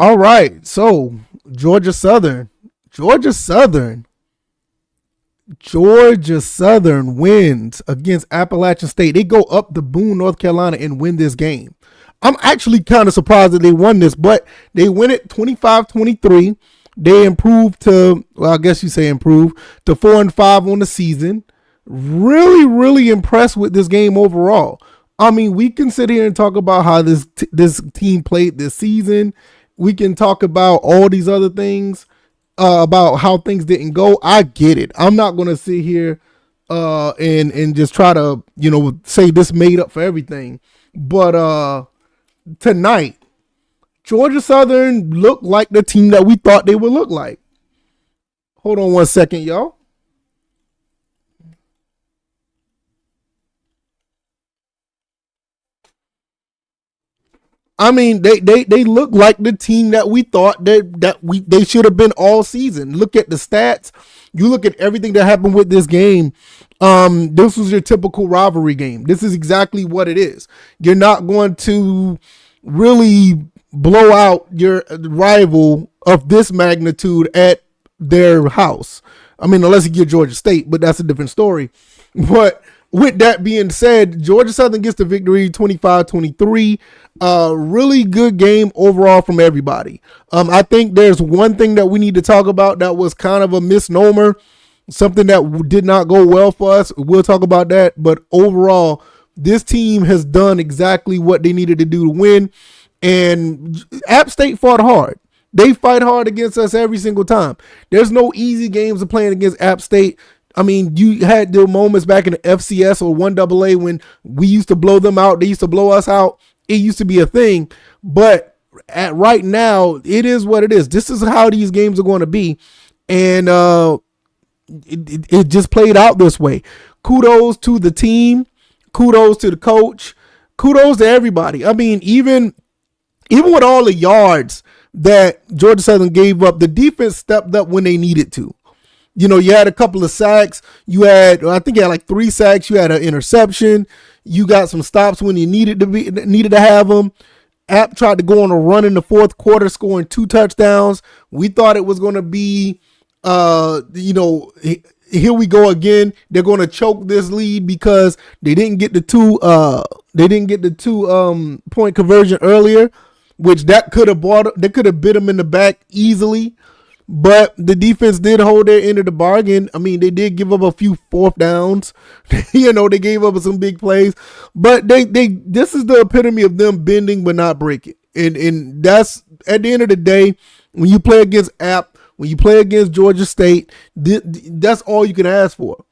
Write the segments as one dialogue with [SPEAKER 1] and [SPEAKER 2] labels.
[SPEAKER 1] All right. So Georgia Southern, Georgia Southern, Georgia Southern wins against Appalachian State. They go up to Boone, North Carolina and win this game. I'm actually kind of surprised that they won this, but they win it 25-23. They improved to, well, I guess you say improve to 4-5 on the season. Really, really impressed with this game overall. I mean, we can sit here and talk about how this team played this season. We can talk about all these other things, about how things didn't go. I get it. I'm not going to sit here and just try to, say this made up for everything. But tonight, Georgia Southern looked like the team that we thought they would look like. Hold on one second, y'all. I mean, they look like the team that we thought they should have been all season. Look at the stats. You look at everything that happened with this game. This was your typical rivalry game. This is exactly what it is. You're not going to really blow out your rival of this magnitude at their house. I mean, unless you get Georgia State, but that's a different story. But with that being said, Georgia Southern gets the victory 25-23. Really good game overall from everybody. I think there's one thing that we need to talk about that was kind of a misnomer, something that did not go well for us. We'll talk about that. But overall, this team has done exactly what they needed to do to win. And App State fought hard. They fight hard against us every single time. There's no easy games of playing against App State. I mean, you had the moments back in the FCS or 1AA when we used to blow them out. They used to blow us out. It used to be a thing. But right now, it is what it is. This is how these games are going to be. And it just played out this way. Kudos to the team. Kudos to the coach. Kudos to everybody. I mean, even with all the yards that Georgia Southern gave up, the defense stepped up when they needed to. You had a couple of sacks. I think you had like 3 sacks. You had an interception. You got some stops when you needed to have them. App tried to go on a run in the fourth quarter, scoring 2 touchdowns. We thought it was going to be, here we go again. They're going to choke this lead because they didn't get the 2 point conversion earlier, which that could have bit them in the back easily. But the defense did hold their end of the bargain. I mean, they did give up a few 4th downs. They gave up some big plays. But this is the epitome of them bending but not breaking. And that's, at the end of the day, when you play against App, when you play against Georgia State, that's all you can ask for.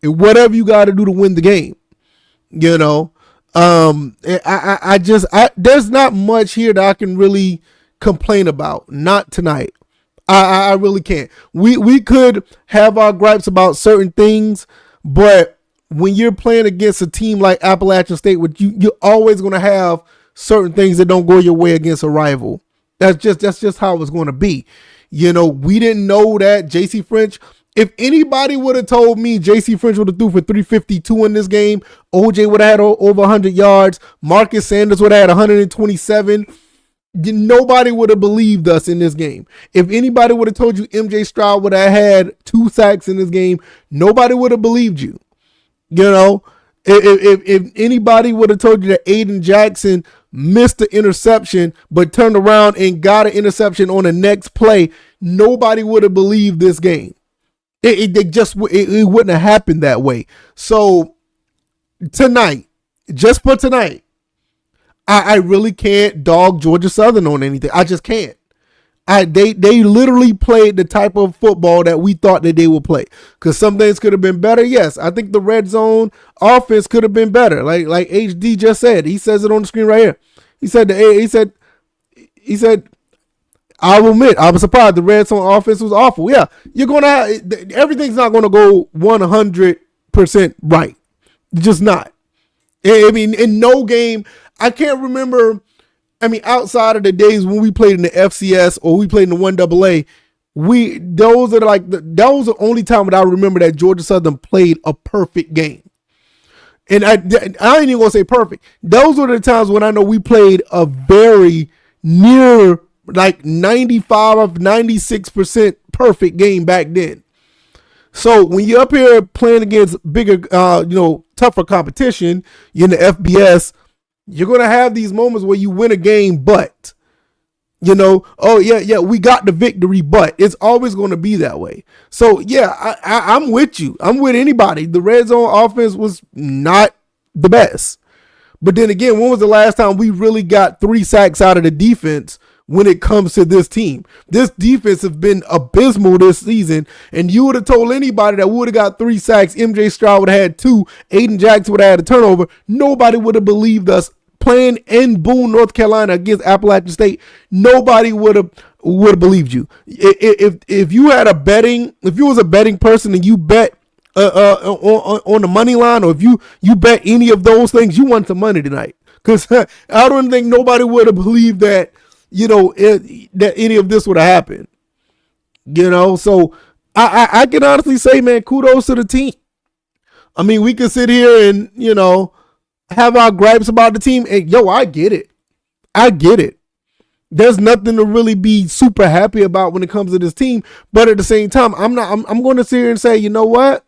[SPEAKER 1] And whatever you got to do to win the game. There's not much here that I can really complain about. Not tonight. I really can't. We could have our gripes about certain things, but when you're playing against a team like Appalachian State, which you're always going to have certain things that don't go your way against a rival. That's just how it's going to be. We didn't know that JC French. If anybody would have told me JC French would have threw for 352 in this game, OJ would have had over 100 yards, Marcus Sanders would have had 127. Nobody would have believed us in this game. If anybody would have told you MJ Stroud would have had 2 sacks in this game, nobody would have believed you. If anybody would have told you that Aiden Jackson missed the interception but turned around and got an interception on the next play, nobody would have believed this game. It wouldn't have happened that way. So tonight, just for tonight, I really can't dog Georgia Southern on anything. I just can't. They literally played the type of football that we thought that they would play. Because some things could have been better. Yes, I think the red zone offense could have been better. Like HD just said. He says it on the screen right here. He said, I will admit, I was surprised the red zone offense was awful. Yeah, everything's not going to go 100% right. Just not. I mean, in no game, I can't remember. I mean, outside of the days when we played in the FCS or we played in the 1AA, those are the only time that I remember that Georgia Southern played a perfect game. And I ain't even gonna say perfect. Those were the times when I know we played a very near like 95, 96% perfect game back then. So when you're up here playing against bigger, tougher competition, you're in the FBS, you're going to have these moments where you win a game, but, oh, yeah, we got the victory, but it's always going to be that way. So, yeah, I'm with you. I'm with anybody. The red zone offense was not the best. But then again, when was the last time we really got 3 sacks out of the defense when it comes to this team? This defense has been abysmal this season, and you would have told anybody that we would have got 3 sacks, MJ Stroud would have had 2, Aiden Jackson would have had a turnover. Nobody would have believed us playing in Boone, North Carolina against Appalachian State. Nobody would have believed you. If you was a betting person and you bet on the money line, or if you bet any of those things, you won some money tonight. Because I don't think nobody would have believed that, that any of this would have happened. So I can honestly say, man, kudos to the team. I mean, we can sit here and, have our gripes about the team. And I get it. There's nothing to really be super happy about when it comes to this team. But at the same time, I'm going to sit here and say, you know what?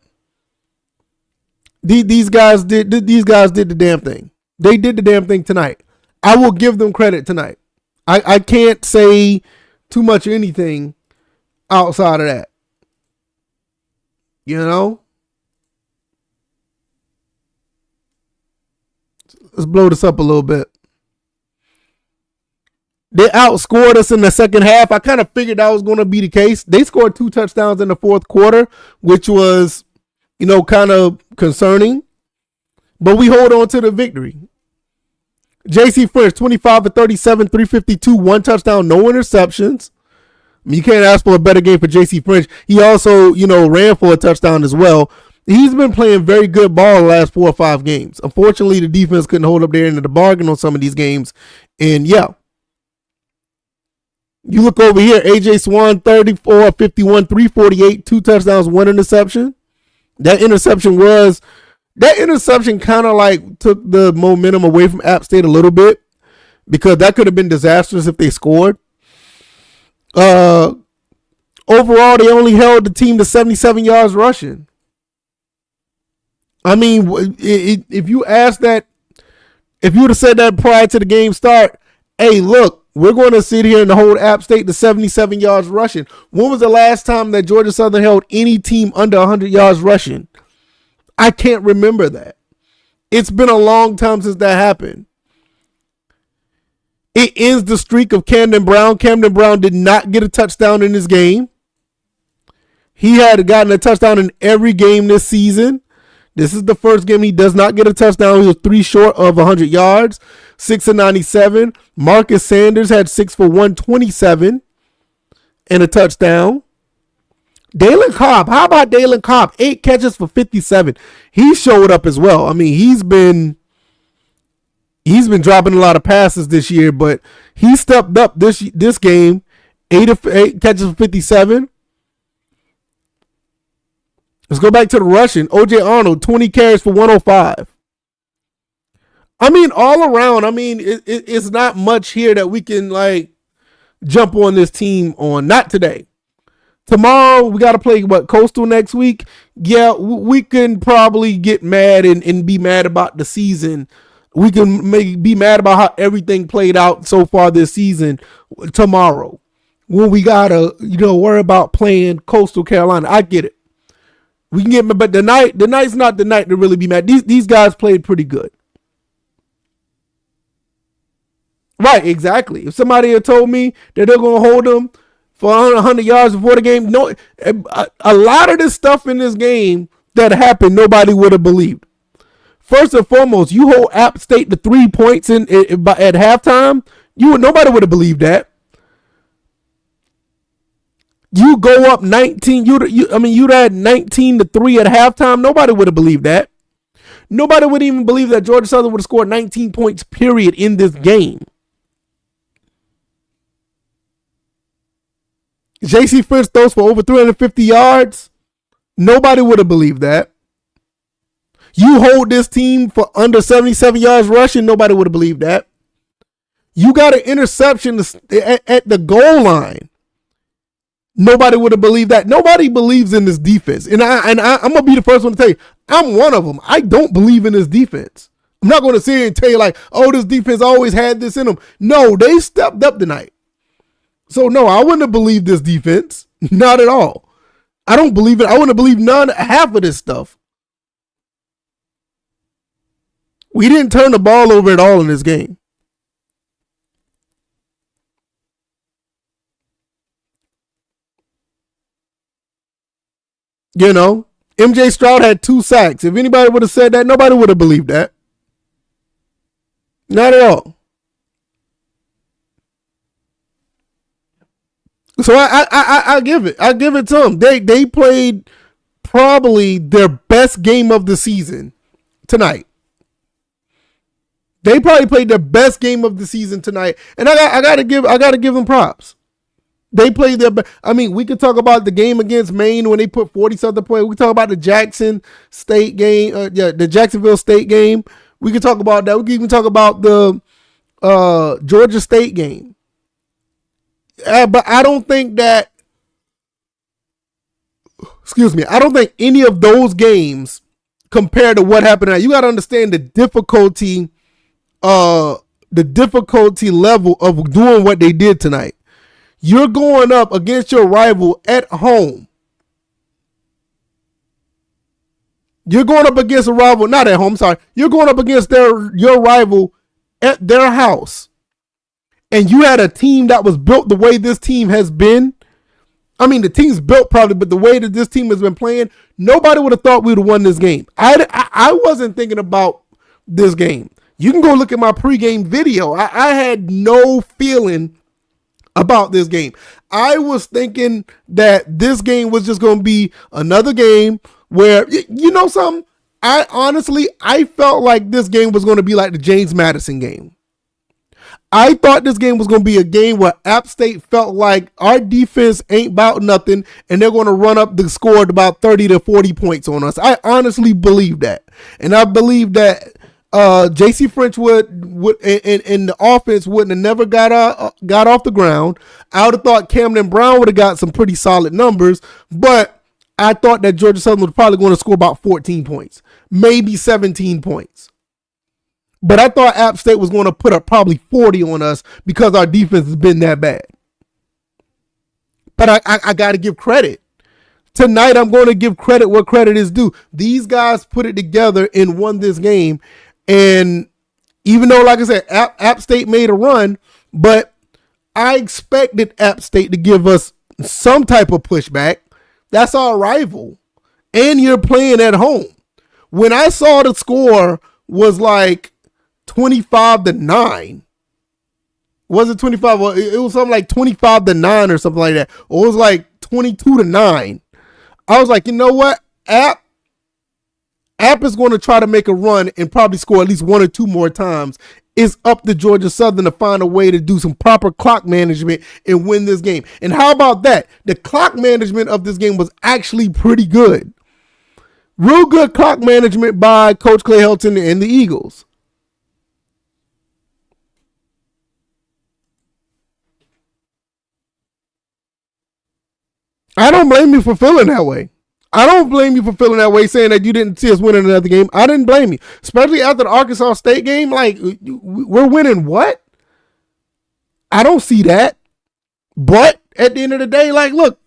[SPEAKER 1] These guys did the damn thing. They did the damn thing tonight. I will give them credit tonight. I can't say too much or anything outside of that. Let's blow this up a little bit. They outscored us in the second half. I kind of figured that was going to be the case. They scored 2 touchdowns in the fourth quarter, which was, kind of concerning. But we hold on to the victory. J.C. French, 25 for 37, 352, 1 touchdown, no interceptions. I mean, you can't ask for a better game for J.C. French. He also, ran for a touchdown as well. He's been playing very good ball the last 4 or 5 games. Unfortunately, the defense couldn't hold up their end of the bargain on some of these games. And, yeah. You look over here, A.J. Swan, 34, 51, 348, 2 touchdowns, 1 interception. That interception kind of like took the momentum away from App State a little bit, because that could have been disastrous if they scored. Overall, they only held the team to 77 yards rushing. I mean, if you would have said that prior to the game start, hey, look, we're going to sit here and hold App State to 77 yards rushing. When was the last time that Georgia Southern held any team under 100 yards rushing? I can't remember that. It's been a long time since that happened. It ends the streak of Camden Brown. Camden Brown did not get a touchdown in this game. He had gotten a touchdown in every game this season. This is the first game he does not get a touchdown. He was 3 short of 100 yards, 6 of 97. Marcus Sanders had 6 for 127 and a touchdown. Dalen Cobb, how about Dalen Cobb? 8 catches for 57. He showed up as well. I mean, he's been dropping a lot of passes this year, but he stepped up this game. 8 catches for 57. Let's go back to the rushing. O.J. Arnold, 20 carries for 105. I mean, all around, it's not much here that we can, jump on this team on. Not today. Tomorrow, we got to play, Coastal next week? Yeah, we can probably get mad and be mad about the season. We can be mad about how everything played out so far this season tomorrow, when we got to, worry about playing Coastal Carolina. I get it. We can get, but tonight's not the night to really be mad. These guys played pretty good. Right, exactly. If somebody had told me that they're going to hold them for 100 yards before the game, no, a lot of this stuff in this game that happened, nobody would have believed. First and foremost, you hold App State to 3 points at halftime. Nobody would have believed that. You go up 19. You'd had 19 to 3 at halftime. Nobody would have believed that. Nobody would even believe that Georgia Southern would have scored 19 points, period, in this game. J.C. French throws for over 350 yards. Nobody would have believed that. You hold this team for under 77 yards rushing. Nobody would have believed that. You got an interception at the goal line. Nobody would have believed that. Nobody believes in this defense. And I'm going to be the first one to tell you, I'm one of them. I don't believe in this defense. I'm not going to sit here and tell you like, oh, this defense always had this in them. No, they stepped up tonight. So, no, I wouldn't have believed this defense. Not at all. I don't believe it. I wouldn't have believed half of this stuff. We didn't turn the ball over at all in this game. You know, MJ Stroud had 2 sacks. If anybody would have said that, nobody would have believed that. Not at all. So I give it. I give it to them. They played probably their best game of the season tonight. They probably played their best game of the season tonight, and I gotta give them props. They played their best. I mean, we could talk about the game against Maine when they put 40-something points. We could talk about the Jackson State game, the Jacksonville State game. We could talk about that. We could even talk about the Georgia State game. But I don't think that. Excuse me. I don't think any of those games compared to what happened tonight. You got to understand the difficulty level of doing what they did tonight. You're going up against your rival at home. You're going up against a rival, not at home, sorry. You're going up against your rival at their house. And you had a team that was built the way this team has been. I mean, the team's built probably, but the way that this team has been playing, nobody would have thought we would have won this game. I wasn't thinking about this game. You can go look at my pregame video. I had no feeling about this game. I was thinking that this game was just going to be another game where, you know something? I felt like this game was going to be like the James Madison game. I thought this game was going to be a game where App State felt like our defense ain't about nothing and they're going to run up the score at about 30 to 40 points on us. I honestly believe that. And I believe that J.C. French would and the offense wouldn't have never got off the ground. I would have thought Camden Brown would have got some pretty solid numbers, but I thought that Georgia Southern was probably going to score about 14 points, maybe 17 points. But I thought App State was going to put up probably 40 on us because our defense has been that bad. But I got to give credit. Tonight, I'm going to give credit where credit is due. These guys put it together and won this game. And even though, like I said, App State made a run, but I expected App State to give us some type of pushback. That's our rival. And you're playing at home. When I saw the score was like 25-9. Was it 25? It was something like 25-9 or something like that. Or it was like 22-9. I was like, you know what? App is going to try to make a run and probably score at least 1 or 2 more times. It's up to Georgia Southern to find a way to do some proper clock management and win this game. And how about that? The clock management of this game was actually pretty good. Real good clock management by Coach Clay Helton and the Eagles. I don't blame you for feeling that way. I don't blame you for feeling that way, saying that you didn't see us winning another game. I didn't blame you, especially after the Arkansas State game. Like, we're winning what? I don't see that. But at the end of the day, like, look,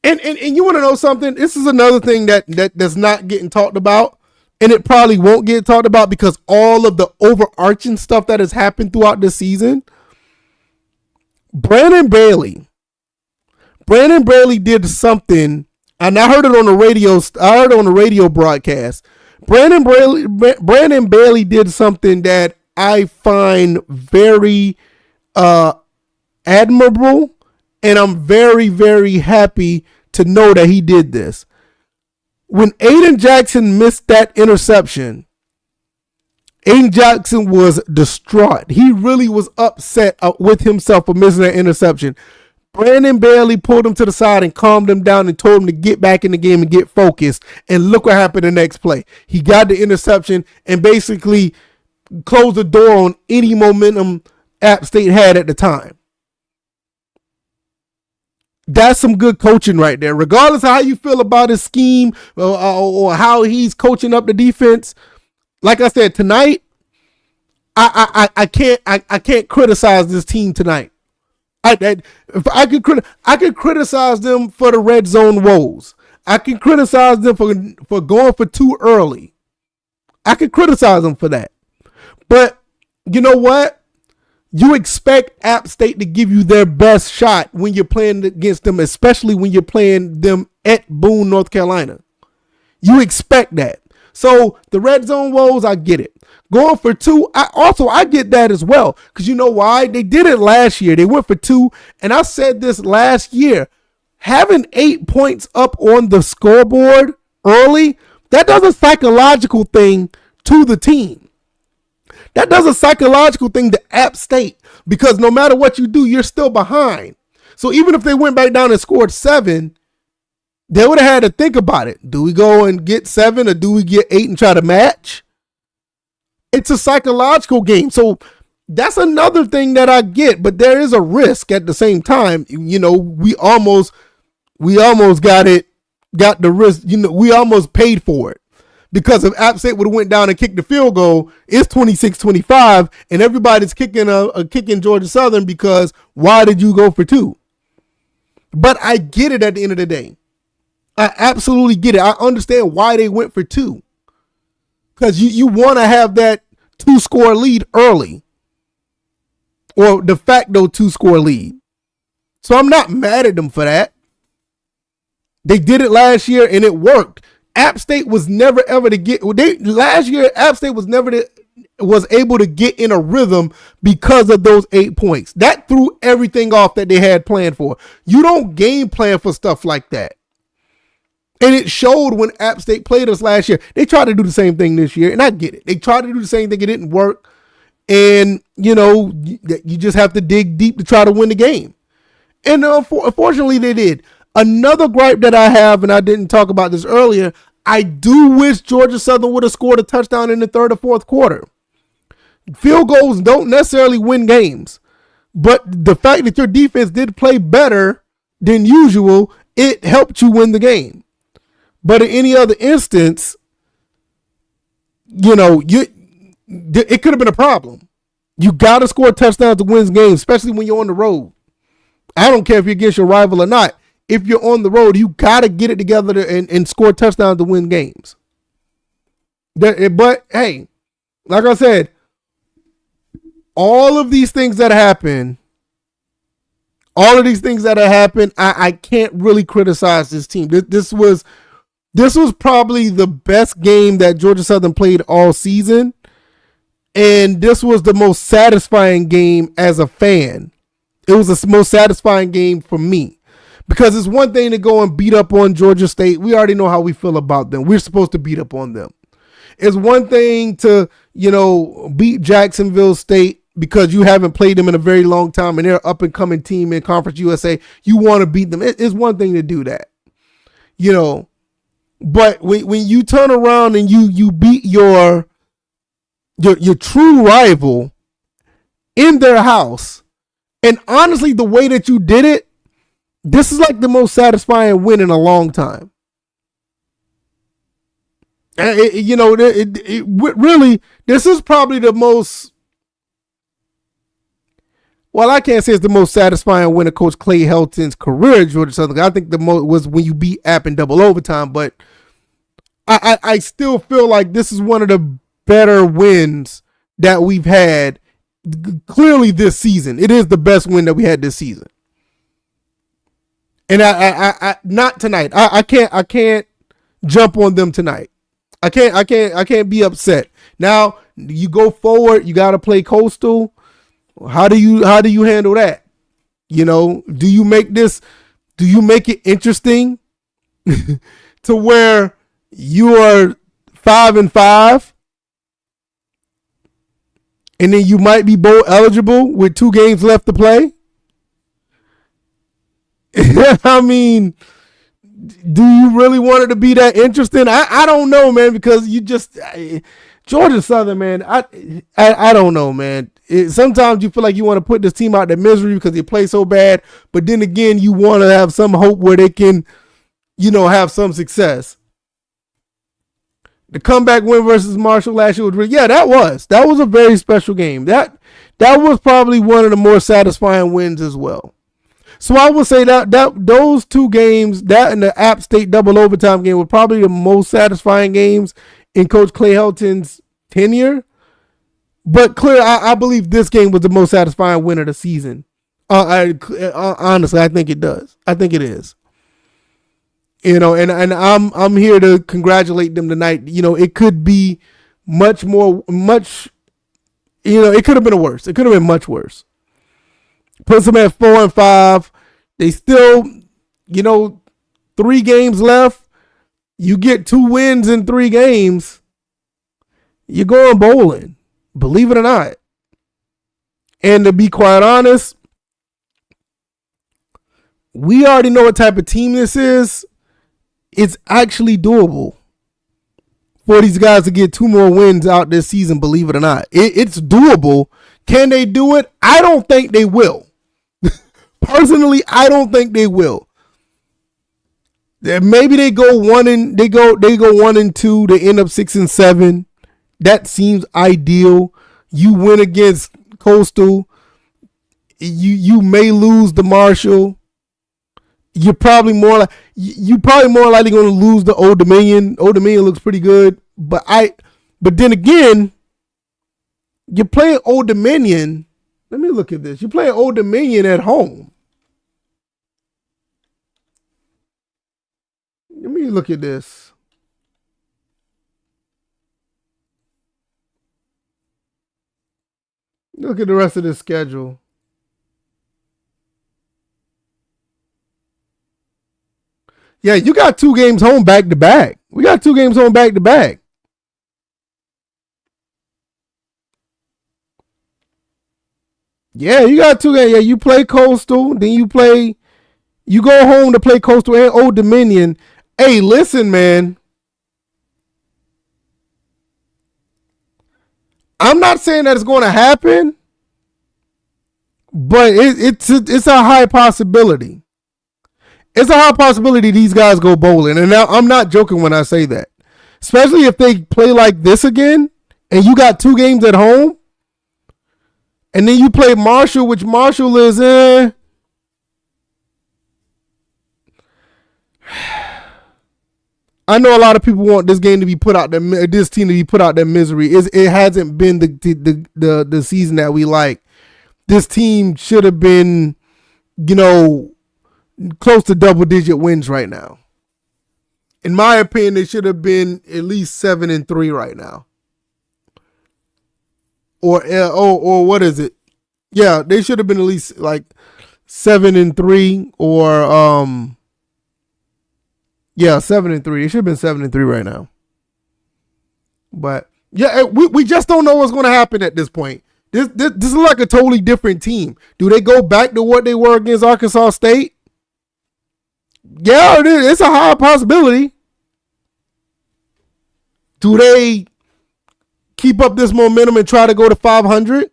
[SPEAKER 1] and you want to know something? This is another thing that's not getting talked about, and it probably won't get talked about because all of the overarching stuff that has happened throughout this season. Brandon Bailey did something. And I heard it on the radio. I heard it on the radio broadcast. Brandon Bailey did something that I find very admirable, and I'm very, very happy to know that he did this. When Aiden Jackson missed that interception, Aiden Jackson was distraught. He really was upset with himself for missing that interception. Brandon Bailey pulled him to the side and calmed him down and told him to get back in the game and get focused. And look what happened the next play. He got the interception and basically closed the door on any momentum App State had at the time. That's some good coaching right there. Regardless of how you feel about his scheme or how he's coaching up the defense, like I said, tonight, I can't criticize this team tonight. If I could criticize them for the red zone woes. I can criticize them for going for too early. I could criticize them for that. But you know what? You expect App State to give you their best shot when you're playing against them, especially when you're playing them at Boone, North Carolina. You expect that. So the red zone woes, I get it. Going for 2, I get that as well. Because you know why? They did it last year. They went for 2. And I said this last year. Having 8 points up on the scoreboard early, that does a psychological thing to the team. That does a psychological thing to App State, because no matter what you do, you're still behind. So even if they went back down and scored 7, they would have had to think about it. Do we go and get 7 or do we get 8 and try to match? It's a psychological game. So that's another thing that I get, but there is a risk at the same time. You know, we almost got the risk. You know, we almost paid for it. Because if App State would have went down and kicked the field goal, it's 26-25, and everybody's kicking Georgia Southern because why did you go for 2? But I get it at the end of the day. I absolutely get it. I understand why they went for 2. Because you want to have that 2-score lead early. Or de facto 2-score lead. So I'm not mad at them for that. They did it last year and it worked. App State was never ever to get last year. App State was able to get in a rhythm because of those 8 points. That threw everything off that they had planned for. You don't game plan for stuff like that. And it showed when App State played us last year. They tried to do the same thing this year, and I get it. They tried to do the same thing. It didn't work. And, you know, you just have to dig deep to try to win the game. And unfortunately, they did. Another gripe that I have, and I didn't talk about this earlier, I do wish Georgia Southern would have scored a touchdown in the third or fourth quarter. Field goals don't necessarily win games, but the fact that your defense did play better than usual, it helped you win the game. But in any other instance, you know, it could have been a problem. You got to score touchdowns to win games, especially when you're on the road. I don't care if you're against your rival or not. If you're on the road, you got to get it together and score touchdowns to win games. But, hey, like I said, all of these things that happen, I can't really criticize this team. This was probably the best game that Georgia Southern played all season. And this was the most satisfying game as a fan. It was the most satisfying game for me. Because it's one thing to go and beat up on Georgia State. We already know how we feel about them. We're supposed to beat up on them. It's one thing to, you know, beat Jacksonville State because you haven't played them in a very long time and they're an up-and-coming team in Conference USA. You want to beat them. It's one thing to do that. You know, but when you turn around and you beat your true rival in their house, and honestly, the way that you did it, this is like the most satisfying win in a long time. Really, this is probably the most, well, I can't say it's the most satisfying win of Coach Clay Helton's career at Georgia Southern. I think the most was when you beat App in double overtime, but I still feel like this is one of the better wins that we've had clearly this season. It is the best win that we had this season. And I not tonight. I can't jump on them tonight. I can't be upset. Now you go forward. You got to play Coastal. How do you handle that? You know, do you make it interesting to where you are 5-5, and then you might be bowl eligible with 2 games left to play? I mean, do you really want it to be that interesting? I don't know, man, because you just Georgia Southern, man. I don't know, man. Sometimes you feel like you want to put this team out their misery because they play so bad, but then again, you want to have some hope where they can, have some success. The comeback win versus Marshall last year was that was a very special game. That was probably one of the more satisfying wins as well. So I would say that those two games, that and the App State double overtime game, were probably the most satisfying games in Coach Clay Helton's tenure. But clear, I believe this game was the most satisfying win of the season. Honestly, I think it does. I think it is. And I'm here to congratulate them tonight. It could be it could have been worse. It could have been much worse. Puts them at 4-5. They still, 3 games left. You get 2 wins in 3 games. You're going bowling. Believe it or not. And to be quite honest, we already know what type of team this is. It's actually doable for these guys to get 2 more wins out this season, believe it or not. It's doable. Can they do it? I don't think they will. Personally, I don't think they will. Maybe they go 1 and 2, they end up 6-7. That seems ideal. You win against Coastal. You may lose to Marshall. You're probably more likely going to lose to Old Dominion. Old Dominion looks pretty good, but then again, you're playing Old Dominion. Let me look at this. You're playing Old Dominion at home. Let me look at this. Look at the rest of the schedule. Yeah, you got 2 games home back to back. We got 2 games home back to back. Yeah, you got 2 games. Yeah, you play Coastal, then you go home to play Coastal and Old Dominion. Hey, listen, man. I'm not saying that it's going to happen, but it's a high possibility. It's a high possibility these guys go bowling. And now I'm not joking when I say that. Especially if they play like this again and you got 2 games at home. And then you play Marshall, which Marshall is I know a lot of people want this game to be put out this team to be put out their misery. It hasn't been the season that we like. This team should have been, close to double-digit wins right now. In my opinion, they should have been at least 7-3 right now. Or what is it? Yeah, they should have been at least like 7-3 or 7-3. They should have been 7-3 right now. But yeah, we just don't know what's going to happen at this point. This is like a totally different team. Do they go back to what they were against Arkansas State? Yeah, it's a high possibility. Do they keep up this momentum and try to go to 500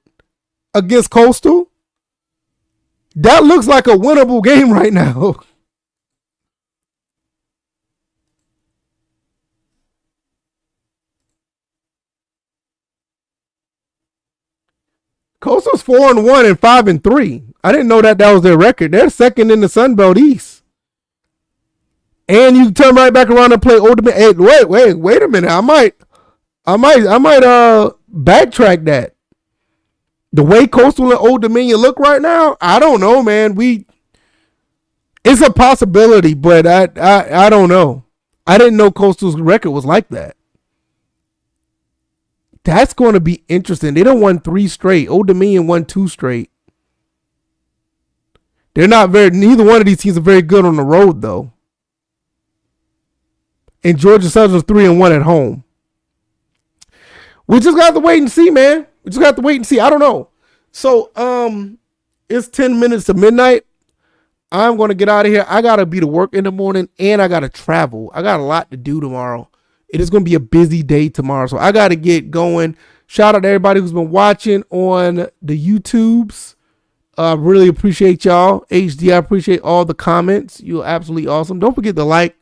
[SPEAKER 1] against Coastal? That looks like a winnable game right now. Coastal's 4-1 and 5-3. I didn't know that was their record. They're second in the Sun Belt East. And you turn right back around and play Old Dominion. Hey, wait a minute. I might backtrack that. The way Coastal and Old Dominion look right now, I don't know, man. It's a possibility, but I don't know. I didn't know Coastal's record was like that. That's going to be interesting. They done won 3 straight. Old Dominion won 2 straight. Neither one of these teams are very good on the road, though. And Georgia Southern's 3-1 at home. We just got to wait and see, man. We just got to wait and see. I don't know. So, it's 10 minutes to midnight. I'm going to get out of here. I got to be to work in the morning and I got to travel. I got a lot to do tomorrow. It is going to be a busy day tomorrow. So I got to get going, Shout out to everybody who's been watching on the YouTubes. Really appreciate y'all. HD, I appreciate all the comments. You're absolutely awesome. Don't forget to like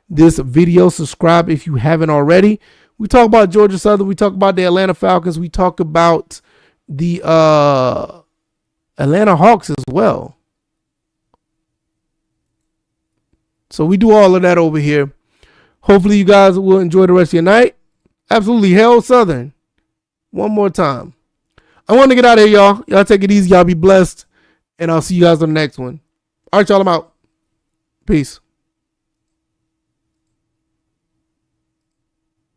[SPEAKER 1] this video. Subscribe if you haven't already. We talk about Georgia Southern. We talk about the Atlanta Falcons. We talk about the Atlanta Hawks as well. So we do all of that over here. Hopefully you guys will enjoy the rest of your night. Absolutely hell Southern. One more time. I want to get out of here, y'all. Y'all take it easy. Y'all be blessed. And I'll see you guys on the next one. All right, y'all. I'm out. Peace.